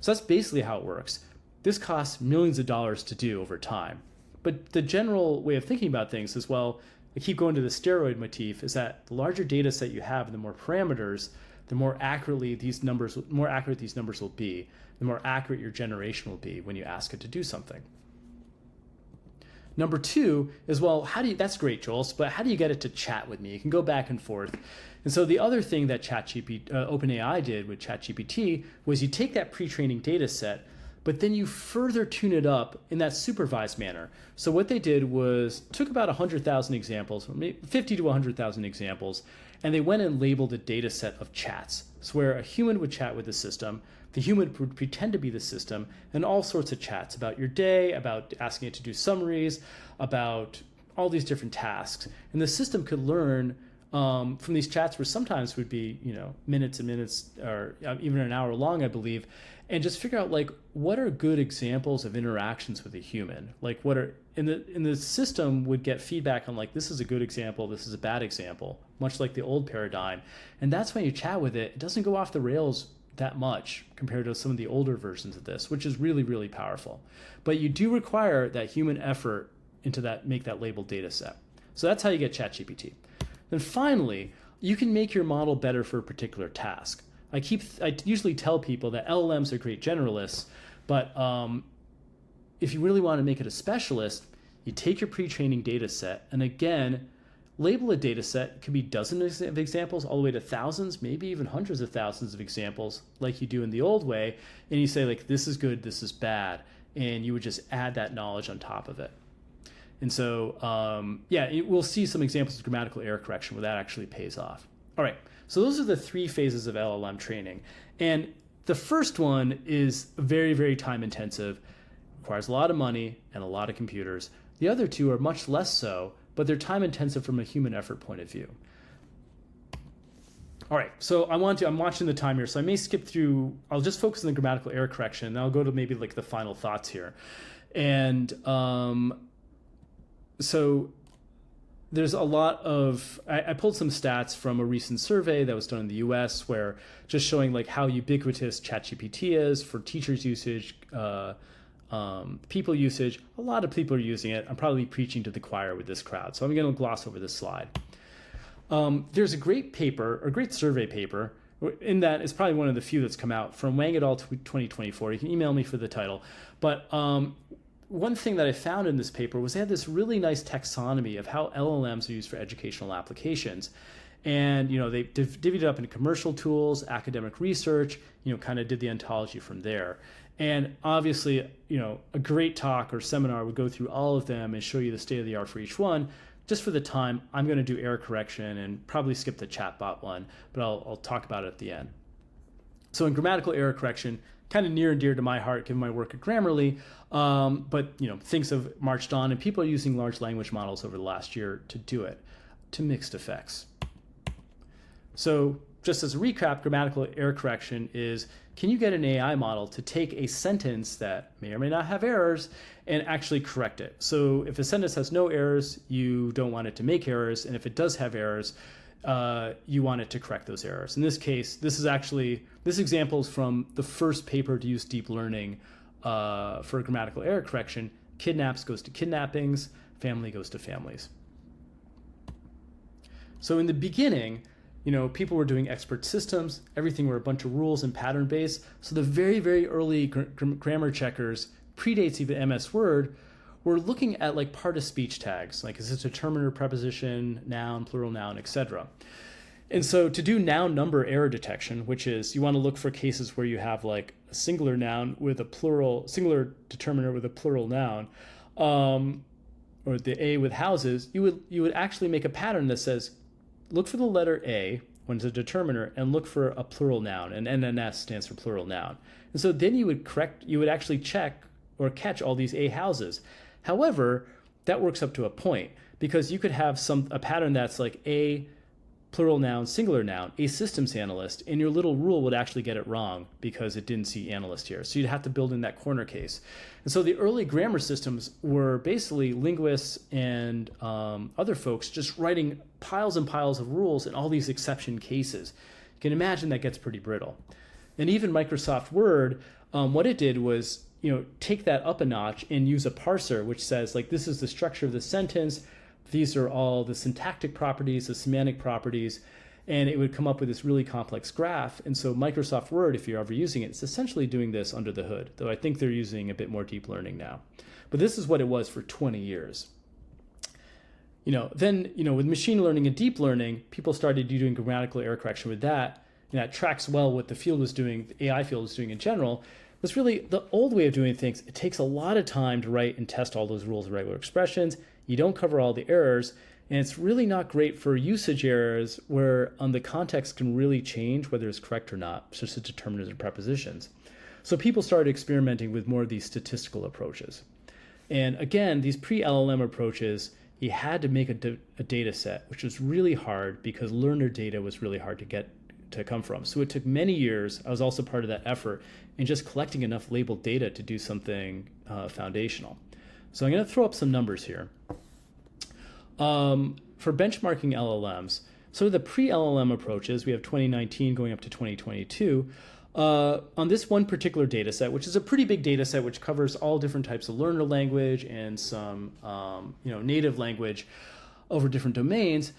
So that's basically how it works. This costs millions of dollars to do over time. But the general way of thinking about things is, well, I keep going to the steroid motif, is that the larger data set you have and the more parameters, the more accurate these numbers will be, the more accurate your generation will be when you ask it to do something. Number 2 is, well, that's great, Joel, but how do you get it to chat with me? You can go back and forth. And so the other thing that OpenAI did with ChatGPT was you take that pre-training data set, but then you further tune it up in that supervised manner. So what they did was took about 100,000 examples, 50 to 100,000 examples, and they went and labeled a data set of chats. So where a human would chat with the system, the human would pretend to be the system, and all sorts of chats about your day, about asking it to do summaries, about all these different tasks. And the system could learn from these chats, where sometimes would be minutes and minutes, or even an hour long, I believe, and just figure out like what are good examples of interactions with a human. Like what are in the system would get feedback on like, this is a good example, this is a bad example, much like the old paradigm. And that's when you chat with it, it doesn't go off the rails that much compared to some of the older versions of this, which is really, really powerful. But you do require that human effort into that, make that labeled data set. So that's how you get ChatGPT. Then finally, you can make your model better for a particular task. I usually tell people that LLMs are great generalists, but if you really want to make it a specialist, you take your pre-training data set and again, label a data set. It could be dozens of examples all the way to thousands, maybe even hundreds of thousands of examples like you do in the old way. And you say like, this is good, this is bad. And you would just add that knowledge on top of it. And so, we'll see some examples of grammatical error correction where that actually pays off. All right, so those are the 3 phases of LLM training. And the first one is very, very time intensive, requires a lot of money and a lot of computers. The other 2 are much less so, but they're time intensive from a human effort point of view. All right, so I'm watching the time here, so I may skip through, I'll just focus on the grammatical error correction, and I'll go to maybe like the final thoughts here. And so there's a lot of, I pulled some stats from a recent survey that was done in the US, where just showing like how ubiquitous ChatGPT is for teachers usage, people usage. A lot of people are using it. I'm probably preaching to the choir with this crowd, so I'm going to gloss over this slide. There's a great paper, or great survey paper, in that it's probably one of the few that's come out, from Wang et al. 2024. You can email me for the title. But one thing that I found in this paper was they had this really nice taxonomy of how LLMs are used for educational applications. And they divvied it up into commercial tools, academic research, kind of did the ontology from there. And obviously, a great talk or seminar would go through all of them and show you the state of the art for each one. Just for the time, I'm going to do error correction and probably skip the chatbot one, but I'll talk about it at the end. So in grammatical error correction, kind of near and dear to my heart given my work at Grammarly, but things have marched on and people are using large language models over the last year to do it, to mixed effects. So just as a recap, grammatical error correction is, can you get an AI model to take a sentence that may or may not have errors and actually correct it? So if a sentence has no errors, you don't want it to make errors. And if it does have errors, you want it to correct those errors. In this case, this example is from the first paper to use deep learning for grammatical error correction. Kidnaps goes to kidnappings, family goes to families. So in the beginning, people were doing expert systems. Everything were a bunch of rules and pattern based. So the very, very early grammar checkers, predates even MS Word, were looking at like part of speech tags, like is this a determiner, preposition, noun, plural noun, etc. And so to do noun number error detection, which is you want to look for cases where you have like a singular noun with a plural, singular determiner with a plural noun, or the A with houses, you would actually make a pattern that says, look for the letter A when it's a determiner and look for a plural noun, and NNS stands for plural noun. And so then you would actually check or catch all these A houses. However, that works up to a point, because you could have a pattern that's like A plural noun, singular noun, a systems analyst, and your little rule would actually get it wrong because it didn't see analyst here. So you'd have to build in that corner case. And so the early grammar systems were basically linguists and other folks just writing piles and piles of rules in all these exception cases. You can imagine that gets pretty brittle. And even Microsoft Word, what it did was, take that up a notch and use a parser, which says like, this is the structure of the sentence. These are all the syntactic properties, the semantic properties, and it would come up with this really complex graph. And so Microsoft Word, if you're ever using it, it's essentially doing this under the hood, though I think they're using a bit more deep learning now. But this is what it was for 20 years. Then, with machine learning and deep learning, people started doing grammatical error correction with that, and that tracks well what the field was doing, the AI field was doing in general. Was really the old way of doing things. It takes a lot of time to write and test all those rules of regular expressions. You don't cover all the errors, and it's really not great for usage errors where the context can really change whether it's correct or not, such as determiners and prepositions. So people started experimenting with more of these statistical approaches. And again, these pre-LLM approaches, you had to make a data set, which was really hard because learner data was really hard to come from. So it took many years. I was also part of that effort in just collecting enough labeled data to do something foundational. So I'm going to throw up some numbers here. For benchmarking LLMs, sort of the pre-LLM approaches, we have 2019 going up to 2022. On this one particular data set, which is a pretty big data set, which covers all different types of learner language and some native language over different domains,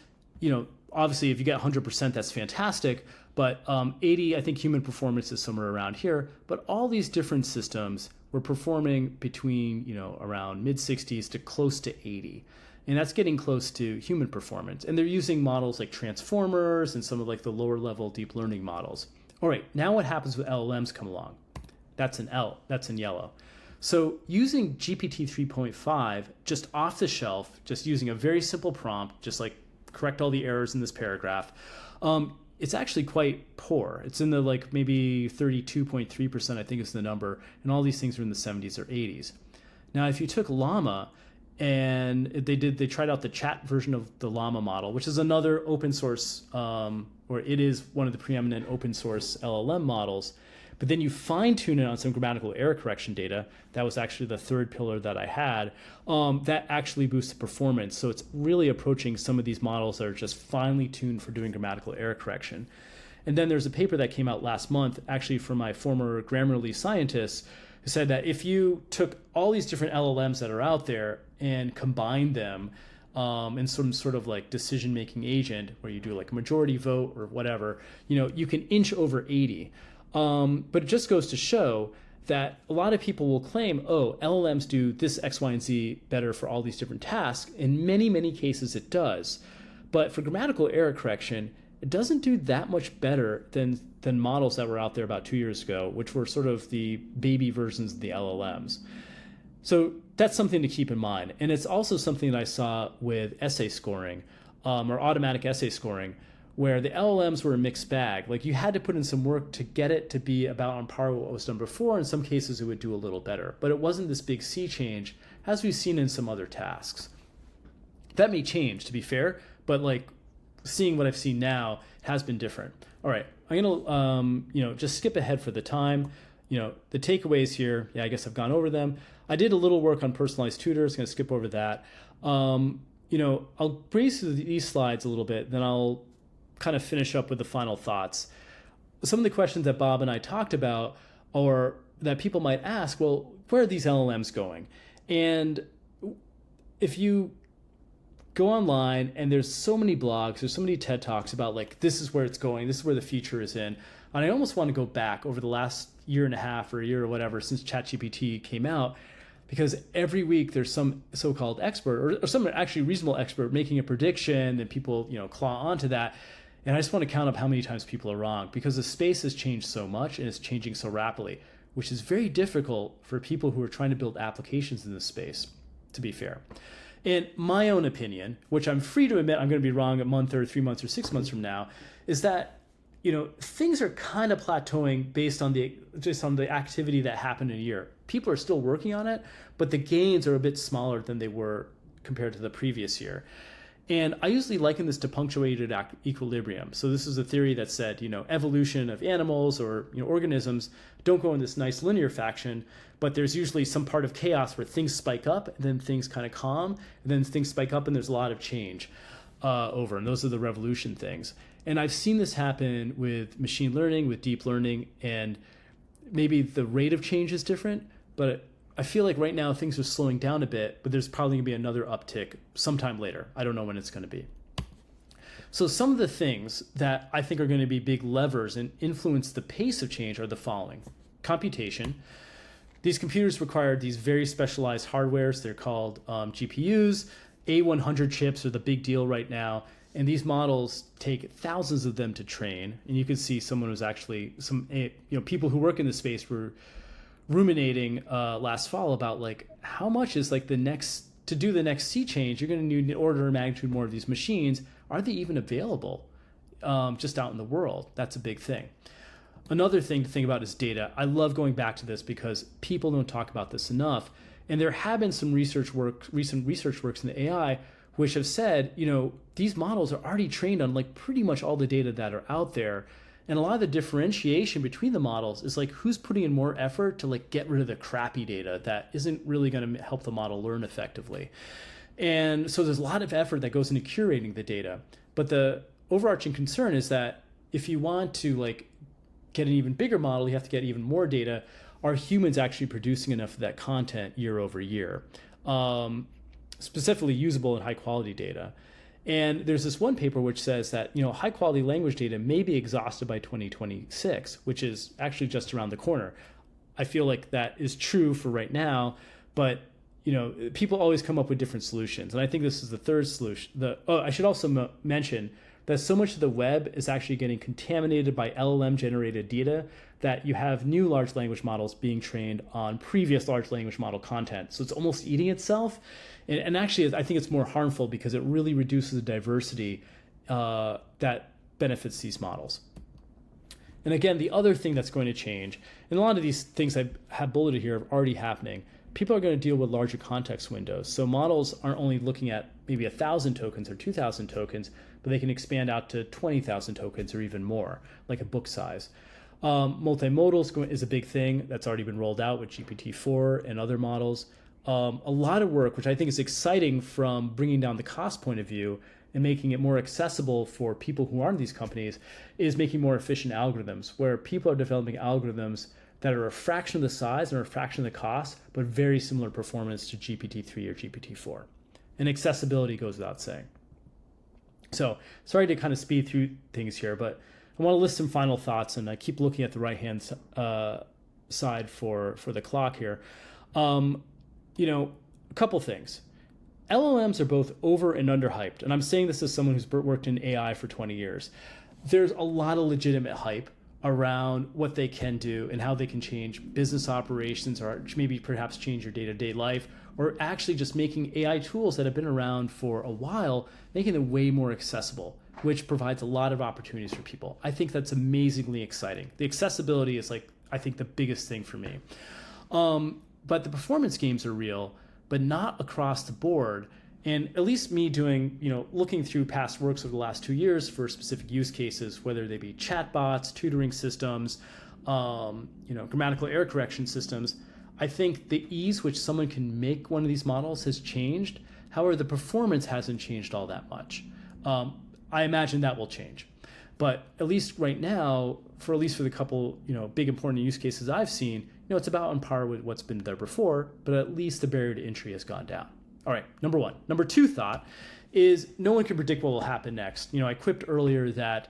obviously, if you get 100%, that's fantastic. But 80, I think human performance is somewhere around here. But all these different systems were performing between, around mid-60s to close to 80. And that's getting close to human performance. And they're using models like transformers and some of like the lower level deep learning models. All right, now what happens when LLMs come along? That's an L, that's in yellow. So using GPT 3.5 just off the shelf, just using a very simple prompt, just like correct all the errors in this paragraph, it's actually quite poor. It's in the like maybe 32.3%, I think is the number, and all these things are in the 70s or 80s. Now, if you took Llama and they tried out the chat version of the Llama model, which is another open source, or it is one of the preeminent open source LLM models, but then you fine tune it on some grammatical error correction data. That was actually the third pillar that I had. That actually boosts the performance. So it's really approaching some of these models that are just finely tuned for doing grammatical error correction. And then there's a paper that came out last month, actually from my former Grammarly scientists, who said that if you took all these different LLMs that are out there and combined them in some sort of like decision-making agent where you do like a majority vote or whatever, you can inch over 80. But it just goes to show that a lot of people will claim, oh, LLMs do this X, Y, and Z better for all these different tasks. In many, many cases, it does. But for grammatical error correction, it doesn't do that much better than models that were out there about 2 years ago, which were sort of the baby versions of the LLMs. So that's something to keep in mind. And it's also something that I saw with essay scoring or automatic essay scoring, where the LLMs were a mixed bag. Like you had to put in some work to get it to be about on par with what was done before. In some cases, it would do a little better, but it wasn't this big sea change as we've seen in some other tasks. That may change, to be fair, but like seeing what I've seen now has been different. All right, I'm gonna just skip ahead for the time. The takeaways here, I guess I've gone over them. I did a little work on personalized tutors, gonna skip over that. I'll breeze through these slides a little bit, then I'll kind of finish up with the final thoughts. Some of the questions that Bob and I talked about, or that people might ask, well, where are these LLMs going? And if you go online and there's so many blogs, there's so many TED Talks about like, this is where it's going, this is where the future is in. And I almost want to go back over the last year and a half or a year or whatever since ChatGPT came out, because every week there's some so-called expert or some actually reasonable expert making a prediction and people, claw onto that. And I just want to count up how many times people are wrong, because the space has changed so much and it's changing so rapidly, which is very difficult for people who are trying to build applications in this space, to be fair. In my own opinion, which I'm free to admit I'm going to be wrong a month or 3 months or 6 months from now, is that things are kind of plateauing based on the activity that happened in a year. People are still working on it, but the gains are a bit smaller than they were compared to the previous year. And I usually liken this to punctuated equilibrium. So this is a theory that said, evolution of animals or organisms don't go in this nice linear fashion, but there's usually some part of chaos where things spike up and then things kind of calm, and then things spike up and there's a lot of change over. And those are the revolution things. And I've seen this happen with machine learning, with deep learning, and maybe the rate of change is different, but I feel like right now things are slowing down a bit, but there's probably gonna be another uptick sometime later. I don't know when it's gonna be. So some of the things that I think are gonna be big levers and influence the pace of change are the following. Computation. These computers require these very specialized hardwares. They're called GPUs. A100 chips are the big deal right now. And these models take thousands of them to train. And you can see someone was actually, people who work in this space were ruminating last fall about like, how much is like to do the next sea change, you're going to need an order of magnitude more of these machines. Are they even available just out in the world? That's a big thing. Another thing to think about is data. I love going back to this because people don't talk about this enough. And there have been some recent research works in the AI which have said, these models are already trained on like pretty much all the data that are out there. And a lot of the differentiation between the models is like who's putting in more effort to like get rid of the crappy data that isn't really going to help the model learn effectively. And so there's a lot of effort that goes into curating the data. But the overarching concern is that if you want to like get an even bigger model, you have to get even more data. Are humans actually producing enough of that content year over year? Specifically usable and high quality data. And there's this one paper which says that high quality language data may be exhausted by 2026, which is actually just around the corner. I feel like that is true for right now, but people always come up with different solutions. And I think this is the third solution. I should also mention that so much of the web is actually getting contaminated by LLM generated data that you have new large language models being trained on previous large language model content. So it's almost eating itself. And actually, I think it's more harmful because it really reduces the diversity that benefits these models. And again, the other thing that's going to change, and a lot of these things I have bulleted here are already happening, people are going to deal with larger context windows. So models aren't only looking at maybe 1,000 tokens or 2,000 tokens, but they can expand out to 20,000 tokens or even more, like a book size. Multimodal is a big thing that's already been rolled out with GPT-4 and other models. A lot of work, which I think is exciting from bringing down the cost point of view and making it more accessible for people who aren't these companies, is making more efficient algorithms, where people are developing algorithms that are a fraction of the size and a fraction of the cost, but very similar performance to GPT-3 or GPT-4. And accessibility goes without saying. So sorry to kind of speed through things here, but I want to list some final thoughts, and I keep looking at the right-hand side for the clock here. A couple things. LLMs are both over and underhyped, and I'm saying this as someone who's worked in AI for 20 years. There's a lot of legitimate hype around what they can do and how they can change business operations, or maybe perhaps change your day-to-day life, or actually just making AI tools that have been around for a while, making them way more accessible, which provides a lot of opportunities for people. I think that's amazingly exciting. The accessibility is I think the biggest thing for me. But the performance gains are real, but not across the board. And at least me doing, looking through past works over the last 2 years for specific use cases, whether they be chatbots, tutoring systems, grammatical error correction systems, I think the ease which someone can make one of these models has changed. However, the performance hasn't changed all that much. I imagine that will change. But at least right now, for the couple, big important use cases I've seen, it's about on par with what's been there before, but at least the barrier to entry has gone down. All right, number one. Number two thought is no one can predict what will happen next. I quipped earlier that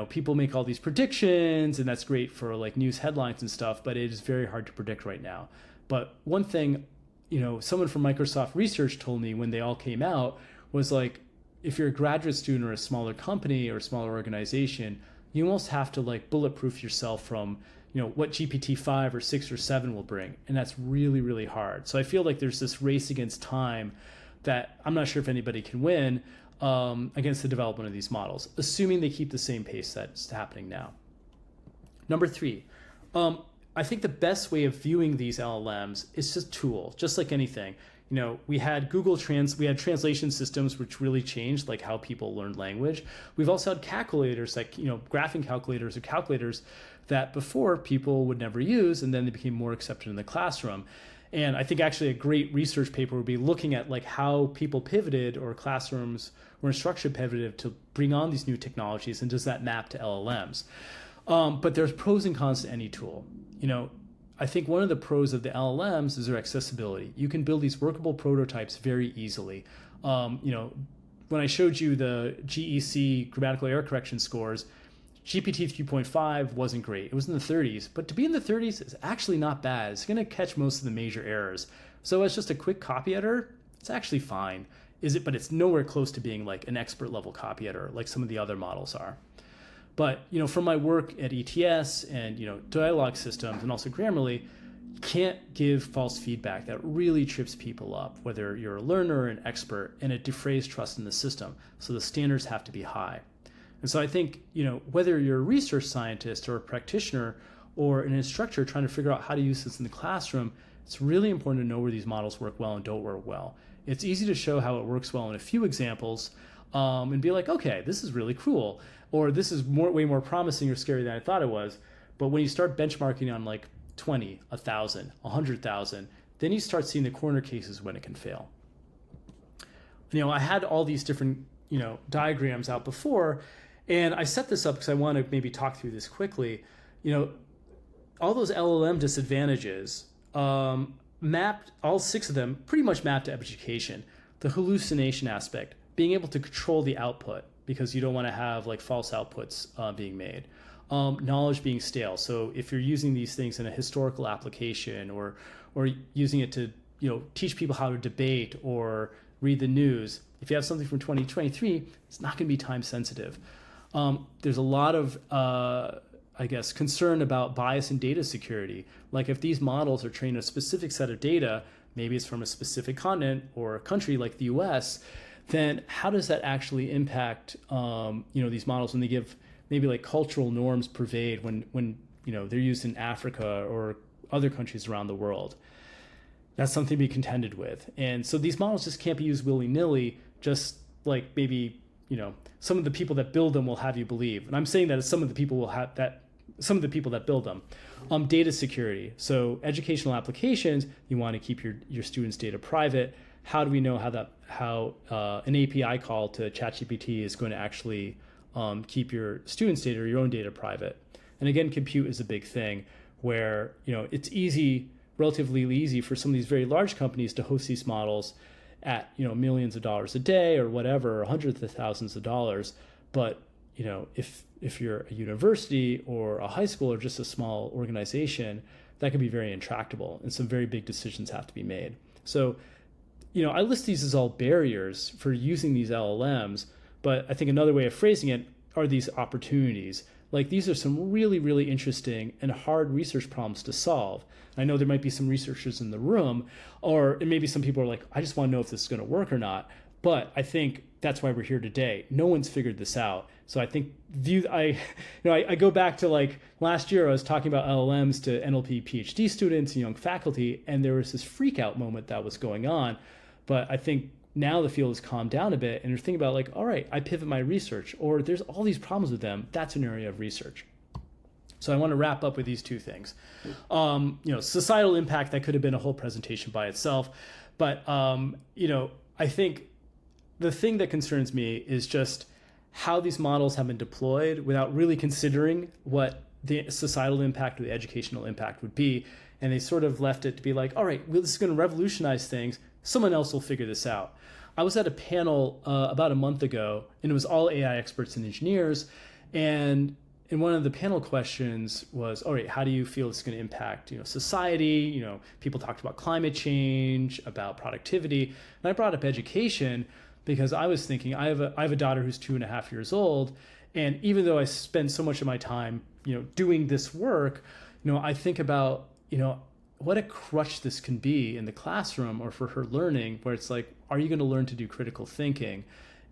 people make all these predictions, and that's great for like news headlines and stuff, but it is very hard to predict right now. But one thing, someone from Microsoft Research told me when they all came out was like, if you're a graduate student or a smaller company or a smaller organization, you almost have to like bulletproof yourself from what GPT-5 or 6 or 7 will bring. And that's really, really hard. So I feel like there's this race against time that I'm not sure if anybody can win against the development of these models, assuming they keep the same pace that's happening now. Number 3, I think the best way of viewing these LLMs is just tool, just like anything. We had we had translation systems, which really changed like how people learned language. We've also had calculators, like, graphing calculators or calculators that before people would never use, and then they became more accepted in the classroom. And I think actually a great research paper would be looking at like how people pivoted, or classrooms or instruction pivoted to bring on these new technologies, and does that map to LLMs? But there's pros and cons to any tool. I think one of the pros of the LLMs is their accessibility. You can build these workable prototypes very easily. When I showed you the GEC grammatical error correction scores, GPT 3.5 wasn't great. It was in the 30s, but to be in the 30s is actually not bad. It's going to catch most of the major errors. So as just a quick copy editor, it's actually fine. But it's nowhere close to being like an expert level copy editor like some of the other models are. But from my work at ETS and dialogue systems and also Grammarly, you can't give false feedback. That really trips people up, whether you're a learner or an expert, and it defrays trust in the system. So the standards have to be high. And so I think whether you're a research scientist or a practitioner or an instructor trying to figure out how to use this in the classroom, it's really important to know where these models work well and don't work well. It's easy to show how it works well in a few examples, and be like, okay, this is really cool, or this is way more promising or scary than I thought it was. But when you start benchmarking on like 20, 1,000, 100,000, then you start seeing the corner cases when it can fail. I had all these different diagrams out before, and I set this up because I want to maybe talk through this quickly. All those LLM disadvantages mapped, all 6 of them pretty much mapped to education. The hallucination aspect, being able to control the output because you don't want to have like false outputs being made. Knowledge being stale. So if you're using these things in a historical application or using it to teach people how to debate or read the news, if you have something from 2023, it's not going to be time sensitive. There's a lot of concern about bias in data security. Like if these models are trained on a specific set of data, maybe it's from a specific continent or a country like the US, then how does that actually impact these models when they give maybe like cultural norms pervade when they're used in Africa or other countries around the world? That's something to be contended with. And so these models just can't be used willy-nilly, just like maybe some of the people that build them will have you believe. And I'm saying that as some of the people that build them. Data security. So educational applications, you want to keep your students' data private. How do we know how an API call to ChatGPT is going to actually keep your students' data or your own data private? And again, compute is a big thing where it's relatively easy for some of these very large companies to host these models at millions of dollars a day or whatever, or hundreds of thousands of dollars. But if you're a university or a high school or just a small organization, that can be very intractable, and some very big decisions have to be made. So I list these as all barriers for using these LLMs, but I think another way of phrasing it are these opportunities. Like these are some really, really interesting and hard research problems to solve. I know there might be some researchers in the room, and maybe some people are like, I just want to know if this is going to work or not. But I think that's why we're here today. No one's figured this out. So I think I go back to like last year, I was talking about LLMs to NLP PhD students and young faculty, and there was this freak out moment that was going on. But I think now the field has calmed down a bit, and you're thinking about like, all right, I pivot my research, or there's all these problems with them. That's an area of research. So I want to wrap up with these two things. Societal impact, that could have been a whole presentation by itself. But, I think the thing that concerns me is just how these models have been deployed without really considering what the societal impact or the educational impact would be. And they sort of left it to be like, all right, well, this is going to revolutionize things. Someone else will figure this out. I was at a panel about a month ago, and it was all AI experts and engineers. And one of the panel questions was, all right, how do you feel it's going to impact, society? People talked about climate change, about productivity. And I brought up education because I was thinking, I have a daughter who's 2.5 years old. And even though I spend so much of my time, doing this work, I think about, what a crutch this can be in the classroom or for her learning, where it's like, are you going to learn to do critical thinking?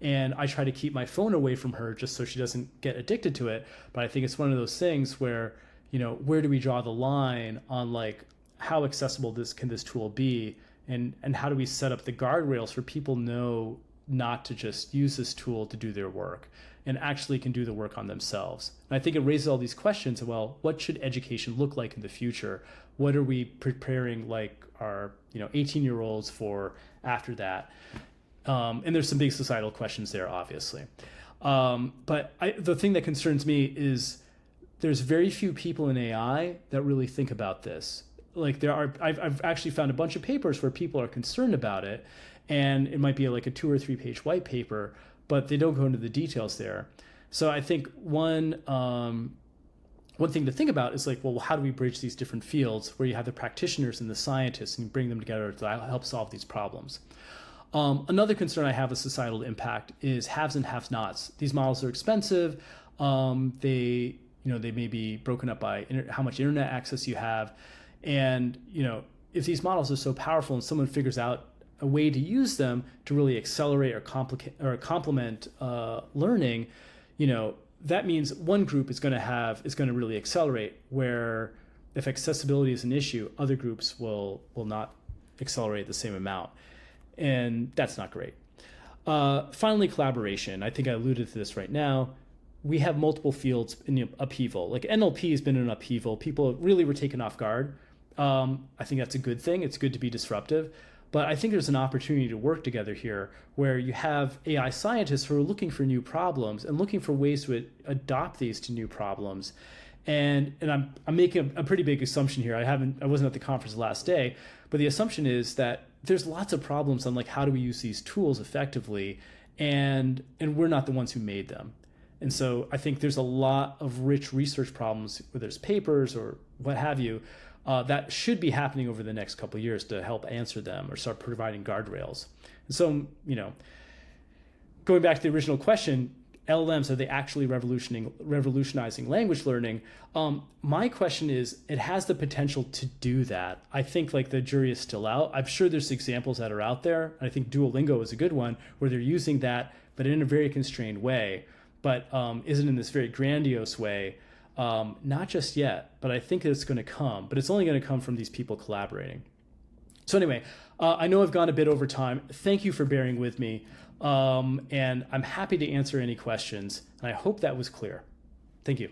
And I try to keep my phone away from her just so she doesn't get addicted to it. But I think it's one of those things where, where do we draw the line on like how accessible this tool be? And how do we set up the guardrails for people know not to just use this tool to do their work and actually can do the work on themselves? And I think it raises all these questions. Well, what should education look like in the future? What are we preparing like our 18-year-olds for after that? And there's some big societal questions there, obviously. But the thing that concerns me is there's very few people in AI that really think about this. Like I've actually found a bunch of papers where people are concerned about it, and it might be like a 2 or 3 page white paper, but they don't go into the details there. So I think one thing to think about is like, well, how do we bridge these different fields where you have the practitioners and the scientists and bring them together to help solve these problems? Another concern I have with societal impact is haves and have-nots. These models are expensive. They may be broken up by how much internet access you have. And, if these models are so powerful and someone figures out a way to use them to really accelerate or complement learning, that means one group is going to really accelerate, where if accessibility is an issue, other groups will not accelerate the same amount. And that's not great. Finally, collaboration. I think I alluded to this right now. We have multiple fields in upheaval. Like NLP has been in upheaval. People really were taken off guard. I think that's a good thing. It's good to be disruptive. But I think there's an opportunity to work together here where you have AI scientists who are looking for new problems and looking for ways to adopt these to new problems. And I'm making a pretty big assumption here. I wasn't at the conference the last day, but the assumption is that there's lots of problems on like how do we use these tools effectively, and we're not the ones who made them. And so I think there's a lot of rich research problems, whether it's papers or what have you, that should be happening over the next couple of years to help answer them or start providing guardrails. And so, going back to the original question, LLMs, are they actually revolutionizing language learning? My question is, it has the potential to do that. I think like the jury is still out. I'm sure there's examples that are out there. I think Duolingo is a good one where they're using that, but in a very constrained way, but isn't in this very grandiose way. Not just yet, but I think it's going to come, but it's only going to come from these people collaborating. So anyway, I know I've gone a bit over time. Thank you for bearing with me. And I'm happy to answer any questions. And I hope that was clear. Thank you.